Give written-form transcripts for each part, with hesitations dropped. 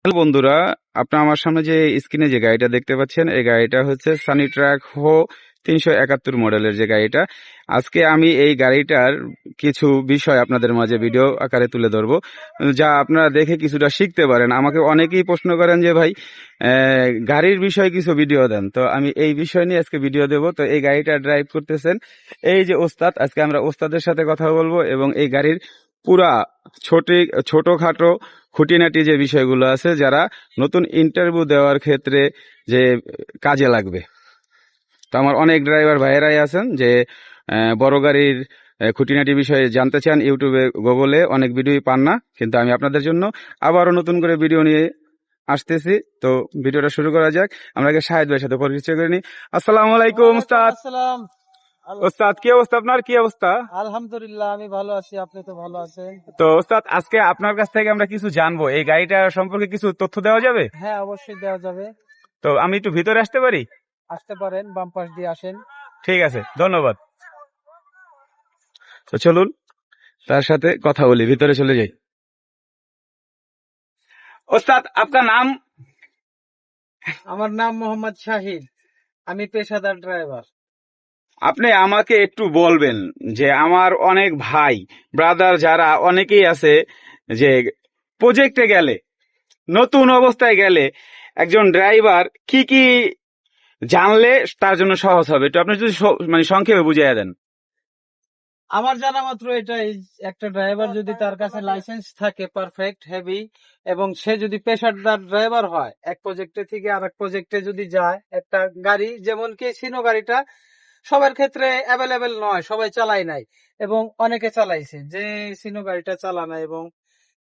Hello বন্ধুরা, আপনারা আমার সামনে যে স্ক্রিনে যে গাড়িটা দেখতে পাচ্ছেন, এই গাড়িটা হচ্ছে সানি ট্রাক হো 371 মডেলের যে গাড়িটা। আজকে আমি এই গাড়িটার কিছু বিষয় আপনাদের মাঝে ভিডিও আকারে তুলে ধরবো, যা আপনারা দেখে কিছুটা শিখতে পারেন। আমাকে অনেকেই প্রশ্ন করেন যে ভাই গাড়ির বিষয়ে কিছু ভিডিও দেন, তো আমি এই বিষয় নিয়ে আজকে ভিডিও দেব। তো এই গাড়িটা ড্রাইভ করতেছেন এই যে ওস্তাদ। আজকে আমরা ওস্তাদের সাথে কথা বলবো এবং এই গাড়ির পুরা ছোটখাটো খুঁটিনাটি যে বিষয়গুলো আছে, যারা নতুন ইন্টারভিউ দেওয়ার ক্ষেত্রে যে কাজে লাগবে। তো আমার অনেক ড্রাইভার ভাইয়েরাই আছেন যে বড় গাড়ির খুঁটিনাটি বিষয়ে জানতে চান, ইউটিউবে গুগলে অনেক ভিডিওই পান না, কিন্তু আমি আপনাদের জন্য আবারও নতুন করে ভিডিও নিয়ে আসতেছি। তো ভিডিওটা শুরু করা যাক। আমরা আগে শাহেদ ভাইয়ের সাথে পরিচয় করে নিই। আসসালামু আলাইকুম উস্তাদ। আসসালাম। ওস্তাদ কি অবস্থা আপনার? কি অবস্থা? আলহামদুলিল্লাহ, আমি ভালো আছি। আপনি তো ভালো আছেন? তো ওস্তাদ, আজকে আপনার কাছ থেকে আমরা কিছু জানবো। এই গাড়িটা সম্পর্কে কিছু তথ্য দেওয়া যাবে? হ্যাঁ, অবশ্যই দেওয়া যাবে। তো আমি একটু ভিতরে আসতে পারি? আসতে পারেন, বাম পাশ দিয়ে আসেন। ঠিক আছে, ধন্যবাদ। তো চলুন তার সাথে কথা বলি, ভিতরে চলে যাই। ওস্তাদ, আপনার নাম? আমার নাম মোহাম্মদ শাহিদ, আমি পেশাদার ড্রাইভার। আপনি আমাকে একটু বলবেন যে আমার অনেক ভাই ব্রাদার যারা অনেকেই আছে যে প্রজেক্টে গেলে, নতুন অবস্থায় গেলে একজন ড্রাইভার কি কি জানলে তার জন্য সহজ হবে, একটু আপনি যদি মানে সংক্ষেপে বুঝিয়ে দেন। আমার জানা মাত্র এটাই, একটা ড্রাইভার যদি তার কাছে লাইসেন্স থাকে পারফেক্ট হেভি, এবং সে যদি পেশাদার ড্রাইভার হয়, এক প্রজেক্টে থেকে আরেক প্রজেক্টে যদি যায়, একটা গাড়ি যেমন কি সিনো গাড়িটা সবার ক্ষেত্রে অ্যাভেলেবেল নয়, সবাই চালাই নাই, এবং অনেকে চালাইছে যে সিনো গাড়িটা চালানো, এবং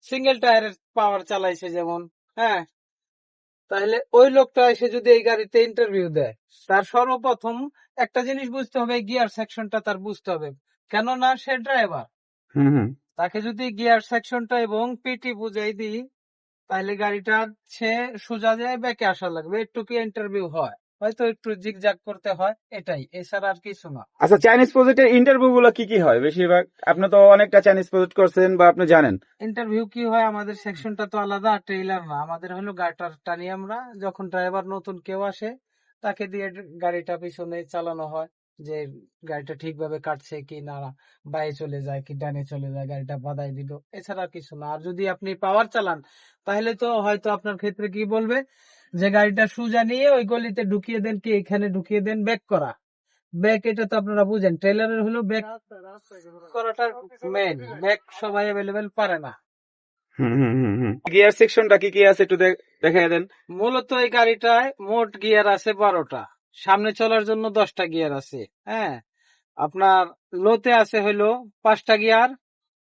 সিঙ্গেল টায়ারের পাওয়ার চালাইছে যেমন, হ্যাঁ, তাহলে ওই লোকটা এসে যদি এই গাড়িতে ইন্টারভিউ দেয়, তার সর্বপ্রথম একটা জিনিস বুঝতে হবে, গিয়ার সেকশনটা তার বুঝতে হবে, কেননা সে ড্রাইভার। হুম হুম। তাকে যদি গিয়ার সেকশনটা এবং পিটি বুঝাই দিই, তাহলে গাড়িটা সে সোজা যায়, ব্যাকে আসা লাগবে, একটু কি ইন্টারভিউ হয়, হয়তো একটু জিগজাগ করতে হয়, এটাই, এছাড়া আর কিছু না। আচ্ছা, চাইনিজ প্রজেক্টের ইন্টারভিউ গুলো কি কি হয় বেশিরভাগ? আপনি তো অনেকটা চাইনিজ প্রজেক্ট করছেন বা আপনি জানেন। ইন্টারভিউ কি হয়, আমাদের সেকশনটা তো আলাদা, ট্রেইলার না, আমাদের হলো গাড়িটা টানি আমরা, যখন ড্রাইভার নতুন কেউ আসে তাকে দিয়ে গাড়িটা পিছনে চালানো হয়, যে গাড়িটা ঠিকভাবে কাটছে কি না, বায়ে চলে যায় কি ডানে চলে যায়, গাড়িটা বাদাই দিল, এছাড়া কিছু না। আর যদি আপনি পাওয়ার চালান, তাহলে তো হয়তো আপনার ক্ষেত্রে কি বলবে, যে গাড়িটা সোজা নিয়ে ওই গলিতে ঢুকিয়ে দেন, কি এখানে ঢুকিয়ে দেন, ব্যাক করা। ব্যাক এটা তো আপনারা বুঝেন, ট্রেলারের হলো ব্যাক করাটা মেন, ব্যাক সবাই অ্যাভেলেবেল পারে না। গিয়ার সেকশনটা কি কি আছে একটু দেখাই দেন। মূলত এই গাড়িটায় মোট গিয়ার আছে 12টা, সামনে চলার জন্য 10টা গিয়ার আছে। হ্যাঁ, আপনার লোতে আছে হইলো 5টা গিয়ার,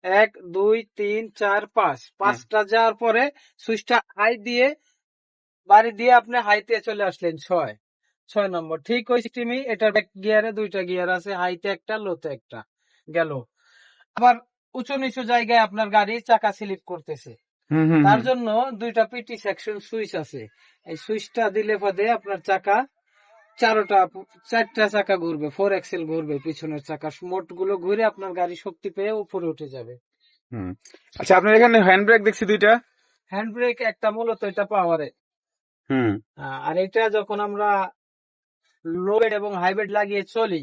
1 2 3 4 5, 5টা যাওয়ার পরে সুইচটা হাই দিয়ে বাড়ি দিয়ে আপনি হাইতে চলে আসলেন 6 নম্বর, ঠিক ওই সিস্টেমই এটার ব্যাক গিয়ারে 2টা গিয়ার আছে, হাইতে একটা লোতে একটা গেল। আবার উঁচু নিচু জায়গায় আপনার গাড়ি চাকা স্লিপ করতেছে, তার জন্য 2টা পিটি সেকশন সুইচ আছে। এই সুইচটা দিলে পদে আপনার চাকা 4টা চাকা ঘুরবে, 4 এক্সেল ঘুরবে, পিছনের চাকা মোট গুলো ঘুরে আপনার গাড়ি শক্তি পেয়ে উপরে উঠে যাবে। আচ্ছা, আপনার এখানে হ্যান্ড ব্রেক দেখছি দুইটা। হ্যান্ড ব্রেক একটা, মূলত এটা পাওয়ারে। আর এটা যখন আমরা লো বেড এবং হাই বেড লাগিয়ে চলি,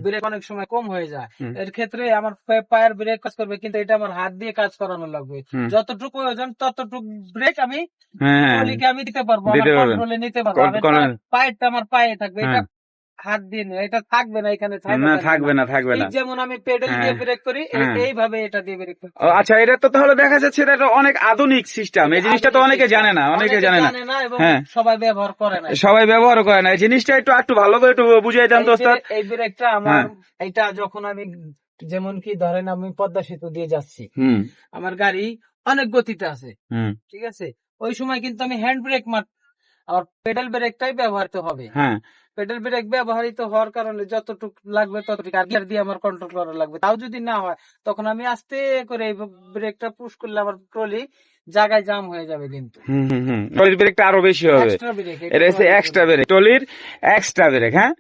ব্রেক অনেক সময় কম হয়ে যায়, এর ক্ষেত্রে আমার পায়ের ব্রেক কাজ করবে, কিন্তু এটা আমার হাত দিয়ে কাজ করানো লাগবে। যতটুকু প্রয়োজন ততটুকু ব্রেক আমি ট্রলিকে আমি দিতে পারবো, আমার কন্ট্রোলে নিতে পারবো। পায়েরটা আমার পায়ে থাকবে, এটা হাত দিয়ে নেই, এটা থাকবে না, এখানে থাকবে না। যেমন আমি পেডেল দিয়ে ব্রেক করি, এইভাবে এটা দিয়ে ব্রেক করি। আচ্ছা, এটা তো তাহলে দেখা যাচ্ছে এটা অনেক আধুনিক সিস্টেম। এই জিনিসটা তো অনেকে জানে না, এবং সবাই ব্যবহার করে না, সবাই ব্যবহার করে না। এই জিনিসটা একটু ভালো করে একটু বুঝিয়ে দেন তো ওস্তাদ। এই ব্রেকটা আমার, এটা যখন আমি, যেমন কি ধরেন আমি পদ্মা সেতু দিয়ে যাচ্ছি, আমার গাড়ি অনেক গতিতে আছে, ঠিক আছে, ওই সময় কিন্তু আমি হ্যান্ড ব্রেক আর পেডাল ব্রেকটাই ব্যবহৃত হবে। পেডাল ব্রেক ব্যবহৃত হওয়ার কারণে যতটুকু লাগবে ততটুকু, আর গিয়ার দিয়ে আমার কন্ট্রোল করা লাগবে। তাও যদি না হয়, তখন আমি আস্তে করে এই ব্রেকটা পুশ করলে আমার ট্রলি জায়গায় জাম হয়ে যাবে, কিন্তু ট্রলির ব্রেকটা আরো বেশি হবে। এটা হচ্ছে এক্সট্রা ব্রেক, ট্রলির এক্সট্রা ব্রেক। হ্যাঁ,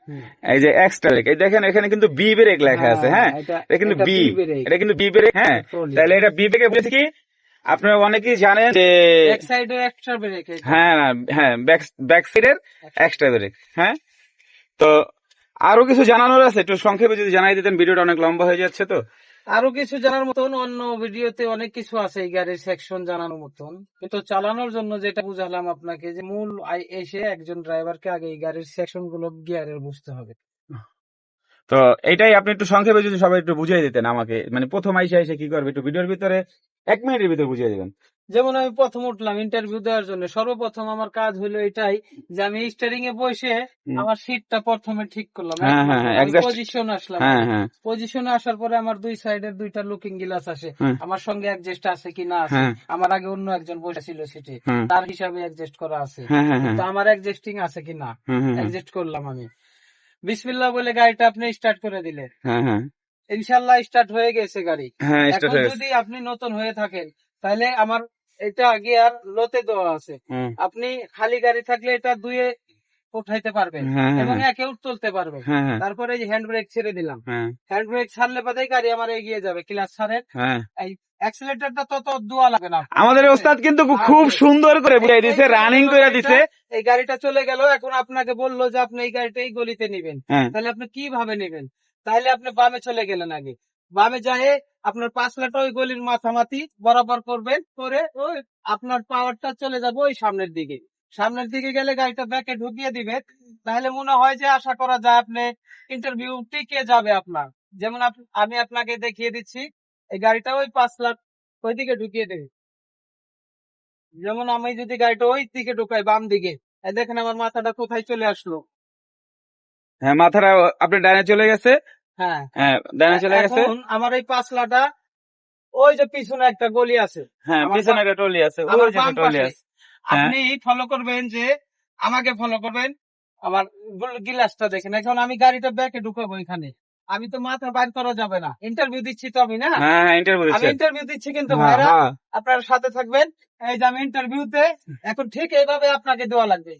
এই যে এক্সট্রা ব্রেক, এই দেখেন এখানে কিন্তু বি ব্রেক লেখা আছে। হ্যাঁ, এটা কিন্তু বি, এটা কিন্তু বি ব্রেক। হ্যাঁ, তাহলে এটা বি ব্রেকে বলেছে কি, আপনারা অনেকেই জানেন যে এক সাইডে এক্সট্রা ব্রেক। হ্যাঁ হ্যাঁ ব্যাক সাইডের এক্সট্রা ব্রেক। হ্যাঁ, তো আরো কিছু জানানোর আছে, একটু সংক্ষেপে যদি জানাই দিতেন, ভিডিওটা অনেক লম্বা হয়ে যাচ্ছে তো। আরো কিছু জানার মতন অন্য ভিডিওতে অনেক কিছু আছে এই গাড়ির সেকশন জানানোর মতন, কিন্তু চালানোর জন্য যেটা বুঝালাম আপনাকে, যে মূল এসে একজন ড্রাইভারকে আগে এই গাড়ির সেকশন গুলো গিয়ারের বুঝতে হবে। তো এইটাই আপনি একটু সংক্ষেপে যদি সবাই একটু বুঝিয়ে দিতেন আমাকে, মানে প্রথম আইসা এসে কি করবে একটু ভিডিওর ভিতরে 1 মিনিটের ভিতরে বুঝিয়ে দিবেন। যেমন আমি প্রথম উঠলাম ইন্টারভিউ দেওয়ার জন্য, সর্বপ্রথম আমার কাজ হলো এটাই যে আমি স্টিয়ারিং এ বসে হুম। আমার সিটটা প্রথমে ঠিক করলাম, হ্যাঁ হ্যাঁ হ্যাঁ exact- পজিশন আসলাম। হ্যাঁ হ্যাঁ পজিশনে আসার পরে আমার দুই সাইডের দুইটা লুকিং গ্লাস আসে, হ্যাঁ আমার সঙ্গে অ্যাডজাস্ট আছে কি না আছে। হ্যাঁ আমার আগে অন্য একজন বসে ছিল সিটে, হ্যাঁ তার হিসাবে অ্যাডজাস্ট করা আছে, হ্যাঁ হ্যাঁ তো আমার অ্যাডজাস্টিং আছে কি না হ্যাঁ হ্যাঁ অ্যাডজাস্ট করলাম আমি। বিসমিল্লাহ বলে গাড়িটা আপনি স্টার্ট করে দিলেন, হ্যাঁ হ্যাঁ ইনশাল্লাহ স্টার্ট হয়ে গেছে গাড়ি। হ্যাঁ স্টার্ট এখন হয়ে গেছে। যদি আপনি নতুন হয়ে থাকেন তাহলে আমার এটা গিয়ার লোতে দেওয়া আছে, হুম, আপনি খালি গাড়ি থাকলে এটা দুয়ে উঠাইতে পারবেন হ্যাঁ হ্যাঁ এবং হ্যাঁ একেও তুলতে পারবেন। হ্যাঁ হ্যাঁ তারপরে এই যে হ্যান্ড ব্রেক ছেড়ে দিলাম, হ্যাঁ হ্যান্ড ব্রেক ছাড়লে বাদেই গাড়ি আমার এগিয়ে যাবে। ক্লাচ ছাড়েন, হ্যাঁ। এই অ্যাক্সিলারেটরটা তত দোয়া লাগে না। আমাদের ওস্তাদ কিন্তু খুব সুন্দর করে বুঝাই দিছে, রানিং করে দিছে। এই গাড়িটা চলে গেল, এখন আপনাকে বললো যে আপনি এই গাড়িটা এই গলিতে নিবেন, হ্যাঁ তাহলে আপনি কিভাবে নেবেন? তাহলে আপনি বামে চলে গেলেন, আগে বামে যায় আপনার পাঁচলাটা ওই গলির মাথামাতি বরাবর করবেন, করে ওই আপনার পাওয়ারটা চলে যাবে ওই সামনের দিকে। সামনের দিকে গেলে গাড়িটা ব্যাকে ঢুকিয়ে দিবে, তাহলে মনে হয় যে আশা করা যায় আপনি ইন্টারভিউ টিকে যাবে আপনার। যেমন আমি আপনাকে দেখিয়ে দিচ্ছি, এই গাড়িটা ওই 5 লাখ ওই দিকে ঢুকিয়ে দেবে। যেমন আমি যদি গাড়িটা ওই দিকে ঢুকাই বাম দিকে, এই দেখেন আমার মাথাটা কোথায় চলে আসলো। হ্যাঁ, মাথাটা আপনার ডানে চলে গেছে। হ্যাঁ, হ্যাঁ, ডানে চলে গেছে। এখন আমার এই পাঁচলাটা ওই যে পিছনে একটা গলি আছে, হ্যাঁ, আমার পিছনে একটা টলি আছে, আমার ওই যে বাম একটা টলি পাশে। আছে। হ্যাঁ আপনি ফলো করবেন যে আমাকে ফলো করবেন, আমার গিলাসটা দেখেন। এখন আমি গাড়িটা ব্যাকে ঢুকাবো এখানে, আমি তো মাথা বাইর করা যাবে না, ইন্টারভিউ দিচ্ছি তো আমি না, হ্যাঁ হ্যাঁ ইন্টারভিউ আমি দিচ্ছেন। ইন্টারভিউ দিচ্ছি কিন্তু হ্যাঁ ভাইরা হ্যাঁ আপনার সাথে থাকবেন। এই যে আমি ইন্টারভিউতে, এখন ঠিক এইভাবে আপনাকে দেওয়া লাগবে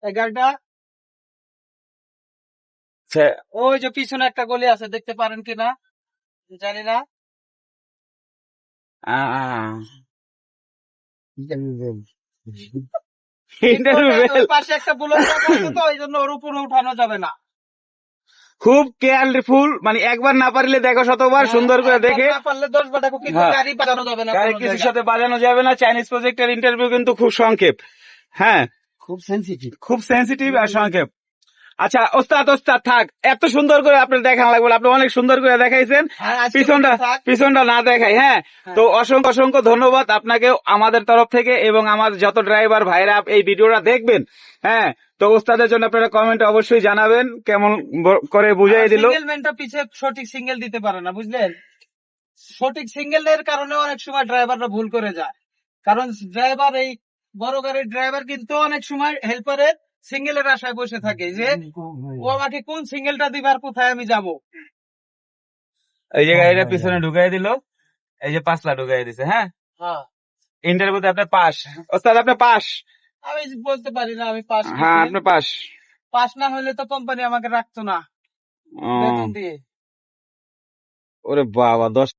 এই গাড়িটা। আচ্ছা, ওই যে পিছনে একটা গলি আছে, দেখতে পারেন কিনা জানি না। ইন্টারভিউ ওই পাশে একটা বুলেট আছে তো, এই জন্য ওর উপরে উঠানো যাবে না। খুব কেয়ারফুল, মানে একবার না পারলে দেখো শতবার, সুন্দর করে একবার দেখে। না পারলে 10 বার দেখো, কিন্তু হ্যাঁ। গাড়ি বাজানো যাবে না গাড়ি কোনো কিছুর জায়গায়। সাথে বাজানো যাবে না। চাইনিজ প্রজেক্টের ইন্টারভিউ কিন্তু খুব সংক্ষেপ। হ্যাঁ, খুব সেনসিটিভ। খুব সেনসিটিভ আর সংক্ষেপ। আচ্ছা ওস্তাদ ওস্তাদ থাক, এত সুন্দর করে আপনার দেখান লাগবে না, আপনি অনেক সুন্দর করে দেখাইছেন। পিছনটা পিছনটা না দেখাই। হ্যাঁ, তো অসংখ্য অসংখ্য ধন্যবাদ আপনাকে আমাদের তরফ থেকে, এবং আমার যত ড্রাইভার ভাইরা এই ভিডিওটা দেখবেন। হ্যাঁ, তো ওস্তাদের জন্য আপনারা কমেন্টে অবশ্যই জানাবেন কেমন করে বুঝাই দিল। সিঙ্গেল ম্যানটা পিছে সঠিক সিঙ্গেল দিতে পারে না, বুঝলেন? সঠিক সিঙ্গেলের কারণে অনেক সময় ড্রাইভাররা ভুল করে যায়, কারণ ড্রাইভার এই বড় গাড়ির ড্রাইভার কিন্তু অনেক সময় হেল্পারের সিঙ্গেলের আশায় বসে থাকে যে ও আমাকে কোন সিঙ্গেলটা দিবার, কোথায় আমি যাব। এই যে গাড়িটা পিছনে ঢুকাই দিল, এই যে 5 লাখ ঢুকাই দিছে। হ্যাঁ, হ্যাঁ, ইন্টারভিউতে আপনি পাস ওস্তাদ, আপনি পাস। আমি বলতে পারি না আমি পাস কি হ্যাঁ ফেল। আপনি পাস। পাস না হলে তো কোম্পানি আমাকে রাখতো না ও, বেতন দিয়ে। ওরে বাবা 10